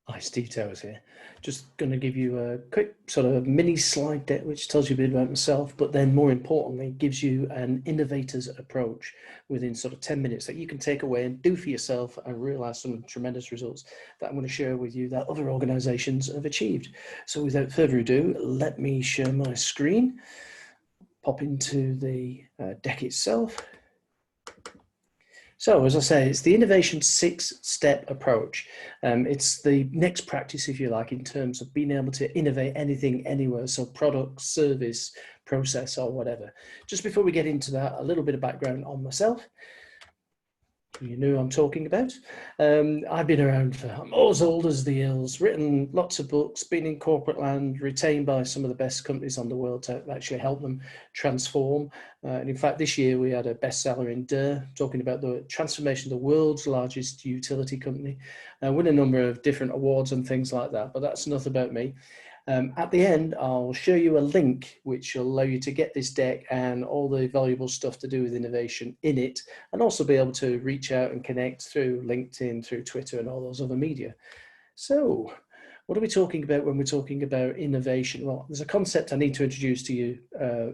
Hi, Steve Towers here. Just going to give you a quick sort of mini slide deck which tells you a bit about myself, but then more importantly gives you an innovator's approach within sort of 10 minutes that you can take away and do for yourself and realize some tremendous results that I'm going to share with you that other organizations have achieved. So without further ado, let me share my screen, pop into the deck itself. So, as I say, it's the innovation 6-step approach. It's the next practice, if you like, in terms of being able to innovate anything, anywhere. So product, service, process, or whatever. Just before we get into that, a little bit of background on myself. You know who I'm talking about. I've been around for, I'm as old as the hills, written lots of books, been in corporate land, retained by some of the best companies on the world to actually help them transform. And in fact, this year we had a bestseller in talking about the transformation of the world's largest utility company. Win a number of different awards and things like that, but that's enough about me. At the end, I'll show you a link which will allow you to get this deck and all the valuable stuff to do with innovation in it, and also be able to reach out and connect through LinkedIn, through Twitter, and all those other media. So, what are we talking about when we're talking about innovation? Well, there's a concept I need to introduce to you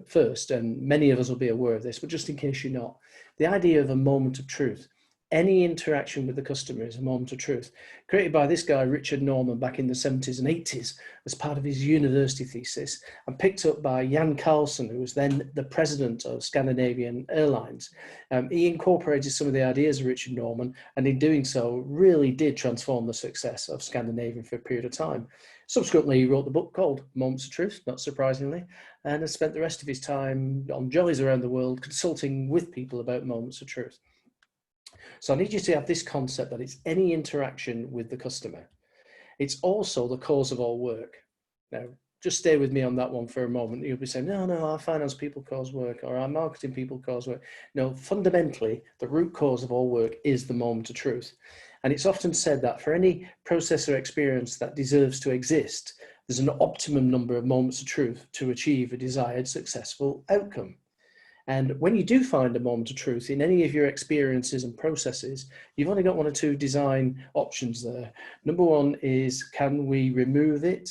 first, and many of us will be aware of this, but just in case you're not, the idea of a moment of truth. Any interaction with the customer is a moment of truth, created by this guy, Richard Norman, back in the 70s and 80s as part of his university thesis, and picked up by Jan Carlson, who was then the president of Scandinavian Airlines. He incorporated some of the ideas of Richard Norman, and in doing so, really did transform the success of Scandinavian for a period of time. Subsequently, he wrote the book called Moments of Truth, not surprisingly, and has spent the rest of his time on jollies around the world consulting with people about moments of truth. So I need you to have this concept that it's any interaction with the customer. It's also the cause of all work. Now, just stay with me on that one for a moment. You'll be saying, no, our finance people cause work, or our marketing people cause work. No, fundamentally, the root cause of all work is the moment of truth. And it's often said that for any process or experience that deserves to exist, there's an optimum number of moments of truth to achieve a desired successful outcome. And when you do find a moment of truth in any of your experiences and processes, you've only got one or two design options there. Number one is, can we remove it?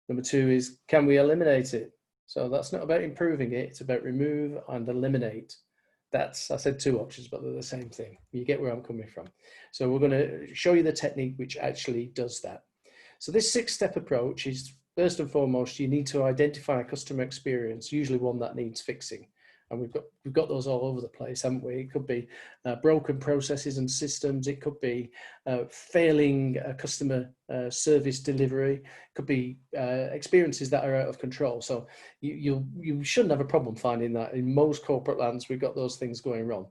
Number two is, can we eliminate it? So that's not about improving it, it's about remove and eliminate. That's, I said two options, but they're the same thing. You get where I'm coming from. So we're going to show you the technique which actually does that. So this 6-step approach is, first and foremost, you need to identify a customer experience, usually one that needs fixing. And we've got those all over the place, haven't we? It could be broken processes and systems. It could be failing customer service delivery. It could be experiences that are out of control. So you shouldn't have a problem finding that. In most corporate lands, we've got those things going wrong.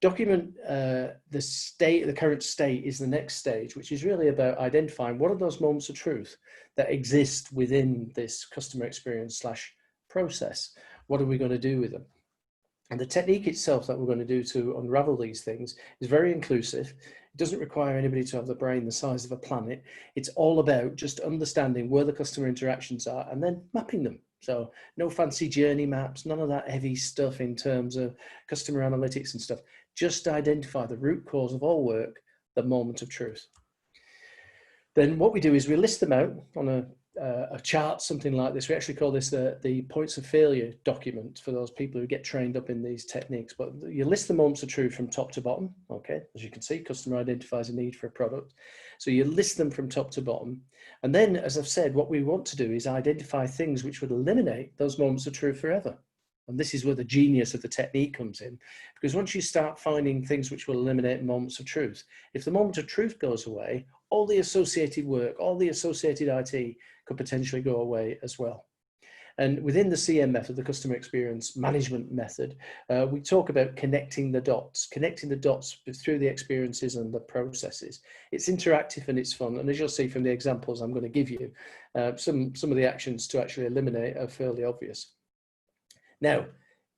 Document the current state is the next stage, which is really about identifying what are those moments of truth that exist within this customer experience / process. What are we going to do with them? And the technique itself that we're going to do to unravel these things is very inclusive. It doesn't require anybody to have the brain the size of a planet. It's all about just understanding where the customer interactions are and then mapping them. So no fancy journey maps, none of that heavy stuff in terms of customer analytics and stuff. Just identify the root cause of all work, the moment of truth. Then what we do is we list them out on a chart, something like this. We actually call this the points of failure document for those people who get trained up in these techniques. But you list the moments of truth from top to bottom. Okay, as you can see, customer identifies a need for a product. So you list them from top to bottom. And then, as I've said, what we want to do is identify things which would eliminate those moments of truth forever. And this is where the genius of the technique comes in, because once you start finding things which will eliminate moments of truth, if the moment of truth goes away, all the associated work, all the associated IT could potentially go away as well. And within the CM method, the customer experience management method, we talk about connecting the dots through the experiences and the processes. It's interactive and it's fun. And as you'll see from the examples I'm going to give you, some of the actions to actually eliminate are fairly obvious. Now,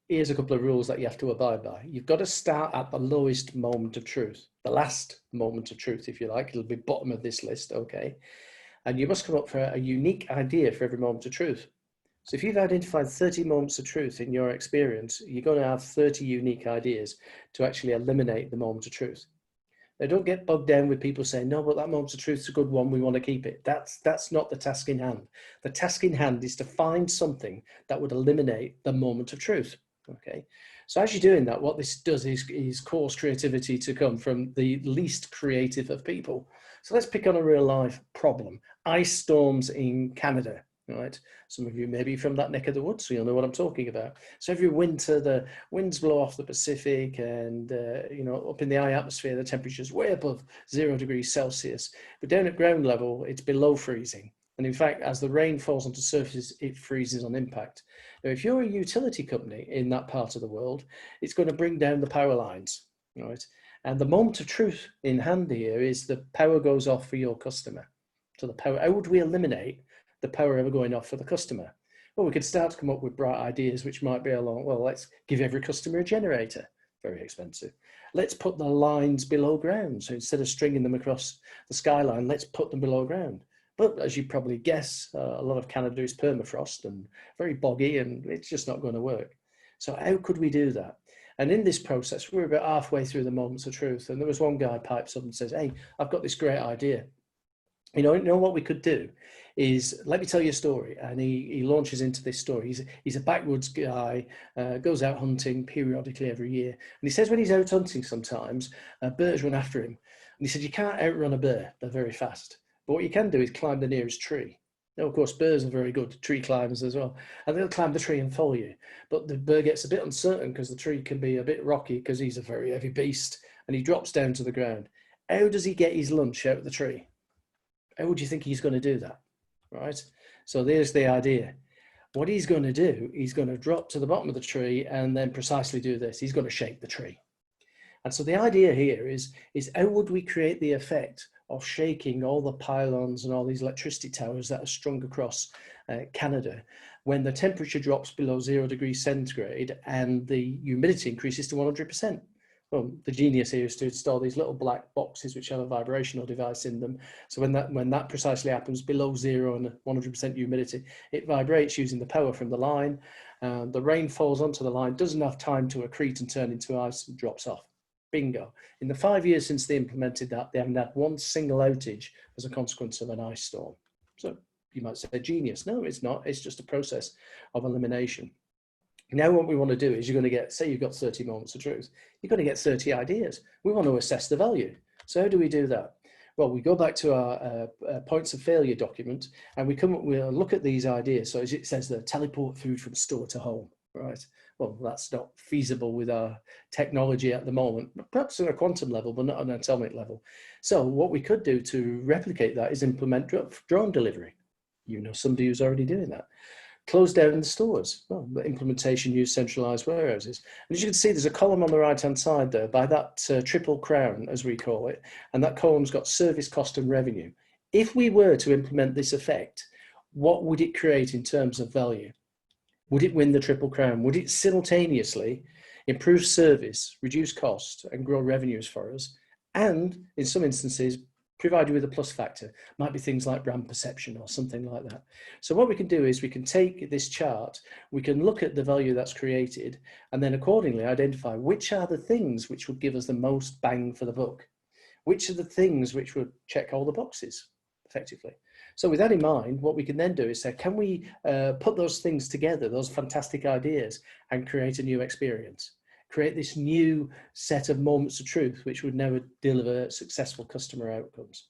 here's a couple of rules that you have to abide by. You've got to start at the lowest moment of truth, the last moment of truth, if you like. It'll be bottom of this list, okay? And you must come up for a unique idea for every moment of truth. So if you've identified 30 moments of truth in your experience, you're going to have 30 unique ideas to actually eliminate the moment of truth. Now, don't get bogged down with people saying, no, but that moment of truth is a good one, we want to keep it. That's not the task in hand. The task in hand is to find something that would eliminate the moment of truth. Okay, so as you're doing that, what this does is cause creativity to come from the least creative of people. So let's pick on a real life problem. Ice storms in Canada, right? Some of you may be from that neck of the woods, so you'll know what I'm talking about. So every winter, the winds blow off the Pacific and, you know, up in the high atmosphere, the temperature's way above 0 degrees Celsius. But down at ground level, it's below freezing. And in fact, as the rain falls onto surfaces, it freezes on impact. Now, if you're a utility company in that part of the world, it's going to bring down the power lines, right? And the moment of truth in hand here is the power goes off for your customer. So the power, how would we eliminate the power ever going off for the customer? Well, we could start to come up with bright ideas, which might be along, well, let's give every customer a generator. Very expensive. Let's put the lines below ground. So instead of stringing them across the skyline, let's put them below ground. But as you probably guess, a lot of Canada is permafrost and very boggy, and it's just not going to work. So how could we do that? And in this process, we were about halfway through the moments of truth, and there was one guy pipes up and says, hey, I've got this great idea. You know what we could do is, let me tell you a story. And he launches into this story. He's a backwoods guy, goes out hunting periodically every year. And he says when he's out hunting sometimes, bears run after him. And he said, you can't outrun a bear, they're very fast. But what you can do is climb the nearest tree. Now, of course, bears are very good tree climbers as well. And they'll climb the tree and follow you. But the bear gets a bit uncertain because the tree can be a bit rocky because he's a very heavy beast and he drops down to the ground. How does he get his lunch out of the tree? How would you think he's going to do that? Right? So there's the idea. What he's going to do, he's going to drop to the bottom of the tree and then precisely do this. He's going to shake the tree. And so the idea here is how would we create the effect of shaking all the pylons and all these electricity towers that are strung across Canada when the temperature drops below 0 degrees centigrade and the humidity increases to 100%. Well, the genius here is to install these little black boxes which have a vibrational device in them. So when that precisely happens below 0 and 100% humidity, it vibrates using the power from the line. The rain falls onto the line, doesn't have time to accrete and turn into ice, and drops off. Bingo. In the 5 years since they implemented that, they haven't had one single outage as a consequence of an ice storm. So you might say genius. No, it's not. It's just a process of elimination. Now what we want to do is you're going to get, say you've got 30 moments of truth, you're going to get 30 ideas. We want to assess the value. So how do we do that? Well, we go back to our points of failure document and we'll look at these ideas. So as it says there, teleport food from store to home, right? Well, that's not feasible with our technology at the moment, perhaps on a quantum level, but not on an atomic level. So what we could do to replicate that is implement drone delivery. You know somebody who's already doing that. Close down the stores. Well, the implementation used centralized warehouses. And as you can see, there's a column on the right-hand side there by that triple crown, as we call it, and that column's got service, cost, and revenue. If we were to implement this effect, what would it create in terms of value? Would it win the triple crown? Would it simultaneously improve service, reduce cost, and grow revenues for us? And in some instances, provide you with a plus factor. Might be things like brand perception or something like that. So what we can do is we can take this chart, we can look at the value that's created, and then accordingly identify which are the things which would give us the most bang for the buck. Which are the things which would check all the boxes effectively. So with that in mind, what we can then do is say, can we put those things together, those fantastic ideas, and create a new experience? Create this new set of moments of truth, which would now deliver successful customer outcomes.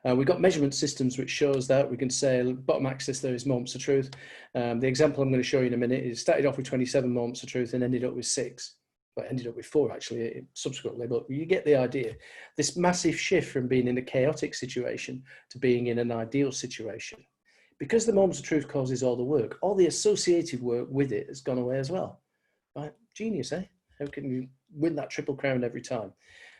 We've got measurement systems, which shows that. We can say bottom axis there is moments of truth. The example I'm going to show you in a minute is started off with 27 moments of truth and ended up with 6. Well, ended up with 4 actually subsequently, but you get the idea. This massive shift from being in a chaotic situation to being in an ideal situation. Because the moments of truth causes all the work, all the associated work with it has gone away as well. Right? Genius, eh? How can you win that triple crown every time?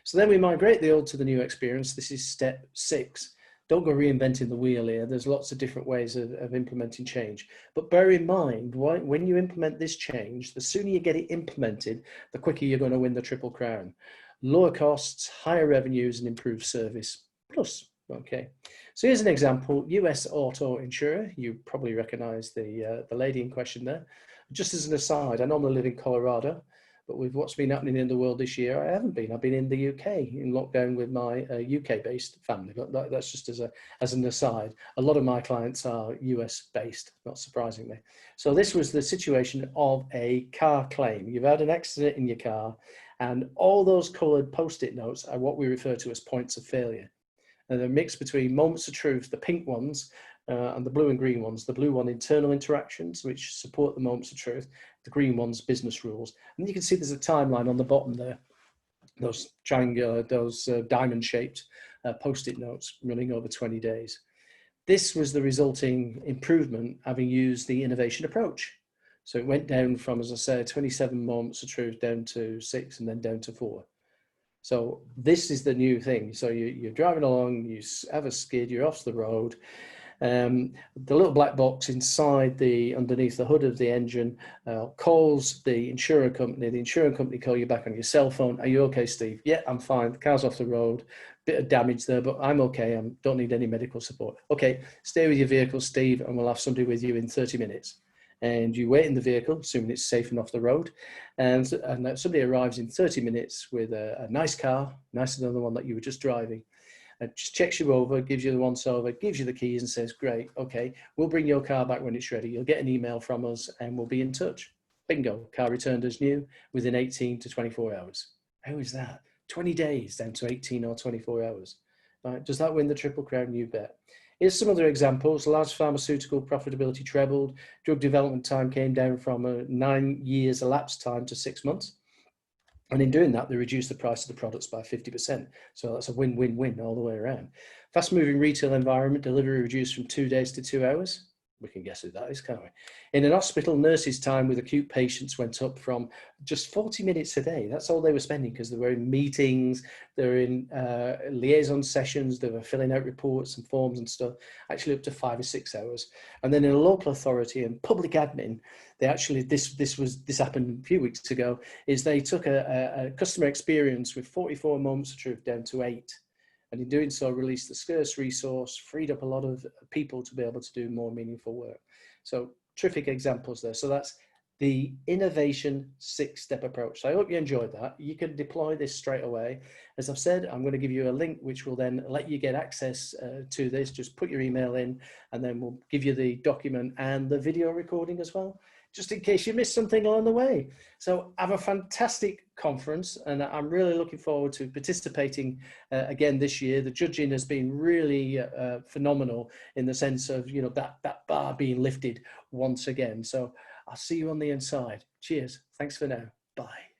So then we migrate the old to the new experience. This is step 6. Don't go reinventing the wheel here. There's lots of different ways of implementing change. But bear in mind, when you implement this change, the sooner you get it implemented, the quicker you're going to win the triple crown. Lower costs, higher revenues, and improved service. Plus, okay. So here's an example. US auto insurer. You probably recognize the lady in question there. Just as an aside, I normally live in Colorado, But with what's been happening in the world this year, I haven't been. I've been in the UK in lockdown with my UK-based family. But that's just as an aside. A lot of my clients are US-based, not surprisingly. So this was the situation of a car claim. You've had an accident in your car, and all those coloured post-it notes are what we refer to as points of failure. And they're mixed between moments of truth, the pink ones, and the blue and green ones. The blue one, internal interactions, which support the moments of truth. The green ones, business rules. And you can see there's a timeline on the bottom there. Those triangular, those diamond-shaped post-it notes running over 20 days. This was the resulting improvement having used the innovation approach. So it went down from, as I said, 27 moments of truth down to 6 and then down to 4. So this is the new thing. So you're driving along, you have a skid, you're off the road. The little black box inside underneath the hood of the engine calls the insurance company. The insurance company call you back on your cell phone. Are you okay, Steve? Yeah, I'm fine. The car's off the road. Bit of damage there, but I'm okay. I don't need any medical support. Okay, stay with your vehicle, Steve, and we'll have somebody with you in 30 minutes. And you wait in the vehicle, assuming it's safe and off the road. And somebody arrives in 30 minutes with a nice car, nicer than the one that you were just driving. Just checks you over, gives you the once over, gives you the keys and says, great, okay, we'll bring your car back when it's ready. You'll get an email from us and we'll be in touch. Bingo, car returned as new within 18 to 24 hours. How is that? 20 days down to 18 or 24 hours. Right? Does that win the Triple Crown? You bet. Here's some other examples. Large pharmaceutical profitability trebled. Drug development time came down from 9 years elapsed time to 6 months. And in doing that, they reduced the price of the products by 50%. So that's a win-win-win all the way around. Fast-moving retail environment, delivery reduced from 2 days to 2 hours. We can guess who that is, can't we? In an hospital, nurses' time with acute patients went up from just 40 minutes a day. That's all they were spending because they were in meetings, they were in liaison sessions, they were filling out reports and forms and stuff, actually up to 5 or 6 hours. And then in a local authority and public admin, they actually, this happened a few weeks ago, is they took a customer experience with 44 moments of truth down to 8. And in doing so, released the scarce resource, freed up a lot of people to be able to do more meaningful work. So terrific examples there. So that's the innovation 6-step approach. So I hope you enjoyed that. You can deploy this straight away. As I've said, I'm going to give you a link which will then let you get access to this. Just put your email in and then we'll give you the document and the video recording as well, just in case you missed something along the way. So have a fantastic conference, and I'm really looking forward to participating again this year. The judging has been really phenomenal in the sense of, you know, that bar being lifted once again. So I'll see you on the inside. Cheers. Thanks for now. Bye.